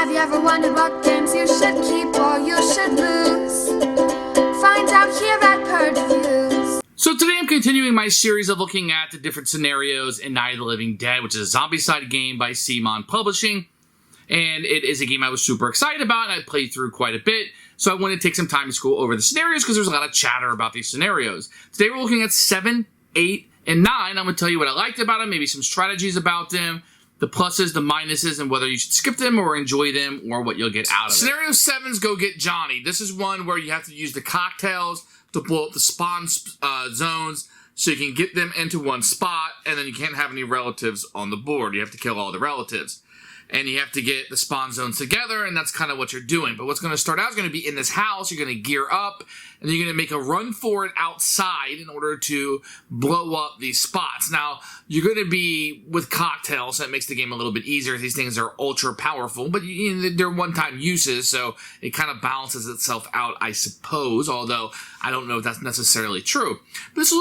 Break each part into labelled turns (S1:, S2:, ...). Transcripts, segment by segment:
S1: Have you ever wondered what games you should keep or you should lose? Find out here at Purge Reviews.
S2: So today I'm continuing my series of looking at the different scenarios in Night of the Living Dead, which is a Zombicide game by CMON Publishing. And it is a game I was super excited about, and I played through quite a bit. So I wanted to take some time to go over the scenarios because there's a lot of chatter about these scenarios. Today we're looking at 7, 8, and 9. I'm going to tell you what I liked about them, maybe some strategies about them, the pluses, the minuses, and whether you should skip them or enjoy them or what you'll get out of it. Scenario 7's Go Get Johnny. This is one where you have to use the cocktails to blow up the spawn zones so you can get them into one spot, and then you can't have any relatives on the board. You have to kill all the relatives. And you have to get the spawn zones together, and that's kind of what you're doing. But what's going to start out is going to be in this house. You're going to gear up, and you're going to make a run for it outside in order to blow up these spots. Now, you're going to be with cocktails, so it makes the game a little bit easier. These things are ultra powerful, but they're one-time uses, so it kind of balances itself out, I suppose, although I don't know if that's necessarily true. But this is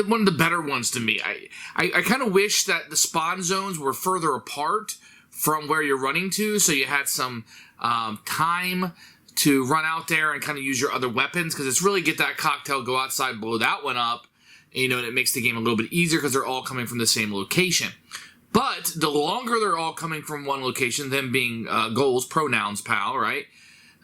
S2: one of the better ones to me. I kind of wish that the spawn zones were further apart from where you're running to, so you had some time to run out there and kind of use your other weapons, because it's really get that cocktail, go outside, blow that one up, and it makes the game a little bit easier because they're all coming from the same location. But the longer they're all coming from one location, them being goals, pronouns, pal, right?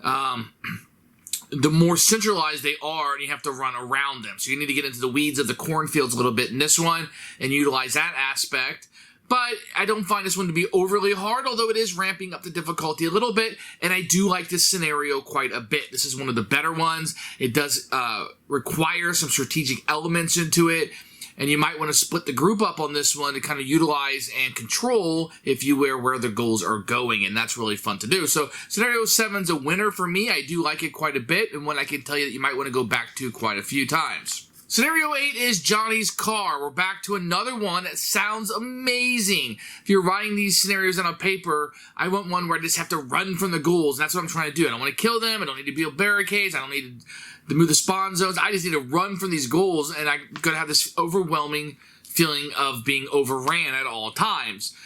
S2: The more centralized they are, and you have to run around them. So you need to get into the weeds of the cornfields a little bit in this one and utilize that aspect. But I don't find this one to be overly hard, although it is ramping up the difficulty a little bit, and I do like this scenario quite a bit. This is one of the better ones. It does require some strategic elements into it, and you might want to split the group up on this one to kind of utilize and control, if you will, where the goals are going, and that's really fun to do. So Scenario 7's a winner for me. I do like it quite a bit, and one I can tell you that you might want to go back to quite a few times. Scenario 8 is Johnny's Car. We're back to another one that sounds amazing. If you're writing these scenarios on a paper, I want one where I just have to run from the ghouls, and that's what I'm trying to do. I don't want to kill them. I don't need to build barricades. I don't need to move the spawn zones. I just need to run from these ghouls, and I'm going to have this overwhelming feeling of being overran at all times.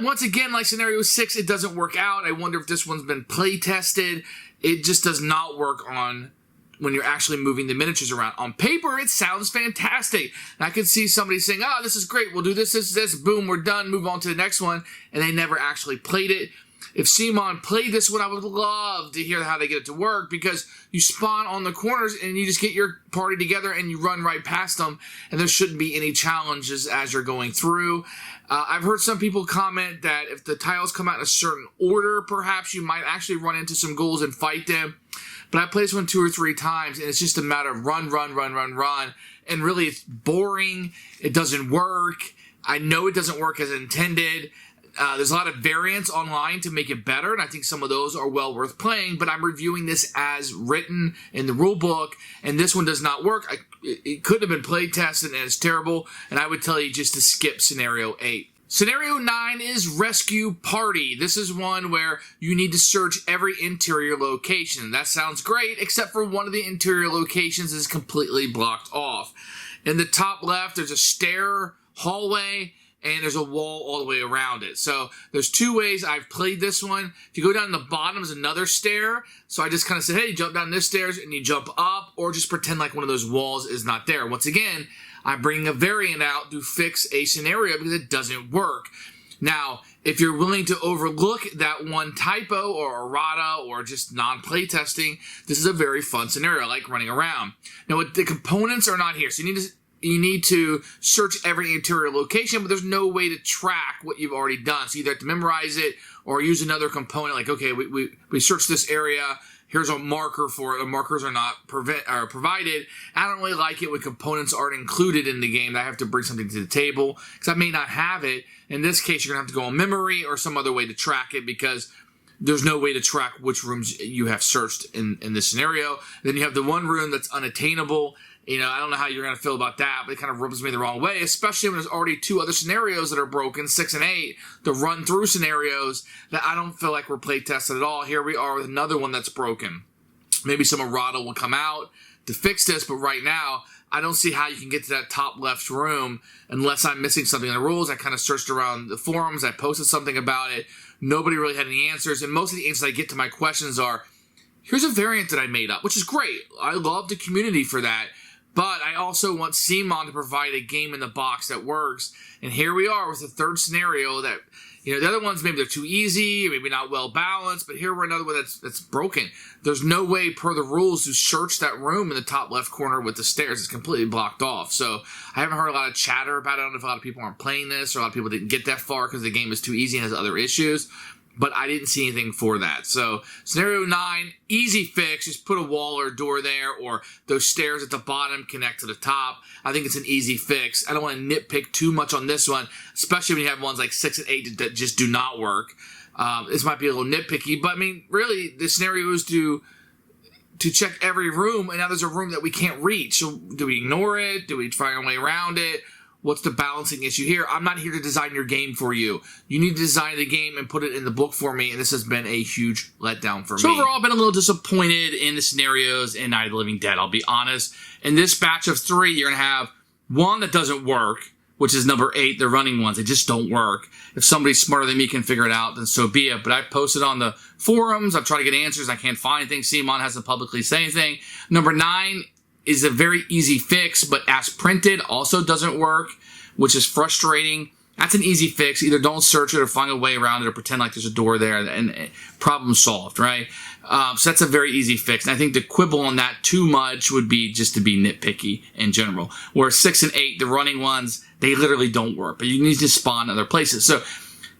S2: Once again, like Scenario 6, it doesn't work out. I wonder if this one's been play tested. It just does not work on when you're actually moving the miniatures around. On paper, it sounds fantastic. And I could see somebody saying, oh, this is great, we'll do this, this, boom, we're done, move on to the next one, and they never actually played it. If CMON played this one, I would love to hear how they get it to work, because you spawn on the corners and you just get your party together and you run right past them, and there shouldn't be any challenges as you're going through. I've heard some people comment that if the tiles come out in a certain order, perhaps you might actually run into some ghouls and fight them. But I played this one 2 or 3 times, and it's just a matter of run. And really, it's boring. It doesn't work. I know it doesn't work as intended. There's a lot of variants online to make it better, and I think some of those are well worth playing, but I'm reviewing this as written in the rule book, and this one does not work. It couldn't have been play tested, and it's terrible, and I would tell you just to skip Scenario 8. Scenario 9 is Rescue Party. This is one where you need to search every interior location. That sounds great, except for one of the interior locations is completely blocked off. In the top left, there's a stair hallway, and there's a wall all the way around it. So there's 2 ways I've played this one. If you go down the bottom, there's another stair. So I just kind of said, hey, jump down this stairs, and you jump up, or just pretend like one of those walls is not there. Once again, I'm bringing a variant out to fix a scenario because it doesn't work. Now, if you're willing to overlook that one typo or errata or just non-play testing, this is a very fun scenario. I like running around. Now, the components are not here, so you need to search every interior location, but there's no way to track what you've already done. So you either have to memorize it or use another component, like, okay, we searched this area, here's a marker for it. The markers are not provided. I don't really like it when components aren't included in the game. I have to bring something to the table because I may not have it. In this case, you're going to have to go on memory or some other way to track it, because there's no way to track which rooms you have searched in this scenario. Then you have the one room that's unattainable. I don't know how you're going to feel about that, but it kind of rubs me the wrong way, especially when there's already 2 other scenarios that are broken, 6 and 8, the run-through scenarios that I don't feel like were play tested at all. Here we are with another one that's broken. Maybe some errata will come out to fix this, but right now, I don't see how you can get to that top left room unless I'm missing something in the rules. I kind of searched around the forums. I posted something about it. nobody really had any answers, and most of the answers I get to my questions are, here's a variant that I made up, which is great. I love the community for that. But I also want CMON to provide a game in the box that works. And here we are with the third scenario that, the other ones, maybe they're too easy, maybe not well balanced, but here we're another one that's broken. There's no way per the rules to search that room in the top left corner with the stairs. It's completely blocked off. So I haven't heard a lot of chatter about it. I don't know if a lot of people aren't playing this or a lot of people didn't get that far because the game is too easy and has other issues. But I didn't see anything for that. So scenario 9, easy fix. Just put a wall or a door there, or those stairs at the bottom connect to the top. I think it's an easy fix. I don't want to nitpick too much on this one, especially when you have ones like 6 and 8 that just do not work. This might be a little nitpicky, but I mean, really, the scenario is to check every room, and now there's a room that we can't reach. So do we ignore it? Do we find a way around it? What's the balancing issue here? I'm not here to design your game for you. You need to design the game and put it in the book for me, and this has been a huge letdown for me. So overall, I've been a little disappointed in the scenarios in Night of the Living Dead, I'll be honest. In this batch of 3, you're going to have one that doesn't work, which is number 8, the running ones. They just don't work. If somebody smarter than me can figure it out, then so be it. But I posted on the forums. I've tried to get answers. I can't find anything. CMON hasn't publicly said anything. Number 9 is a very easy fix, but as printed also doesn't work, which is frustrating. That's an easy fix. Either don't search it or find a way around it or pretend like there's a door there and problem solved, right? So that's a very easy fix. And I think to quibble on that too much would be just to be nitpicky in general. Whereas 6 and 8, the running ones, they literally don't work, but you need to spawn other places. So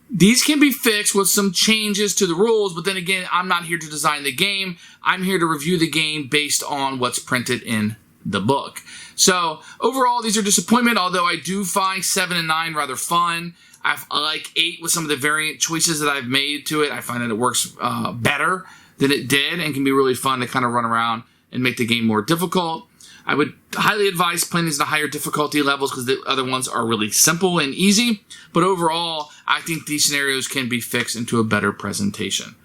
S2: these can be fixed with some changes to the rules, but then again, I'm not here to design the game. I'm here to review the game based on what's printed in the book. So overall, these are disappointment, although I do find 7 and 9 rather fun. I like 8 with some of the variant choices that I've made to it. I find that it works better than it did and can be really fun to kind of run around and make the game more difficult. I would highly advise playing these at higher difficulty levels because the other ones are really simple and easy. But overall, I think these scenarios can be fixed into a better presentation.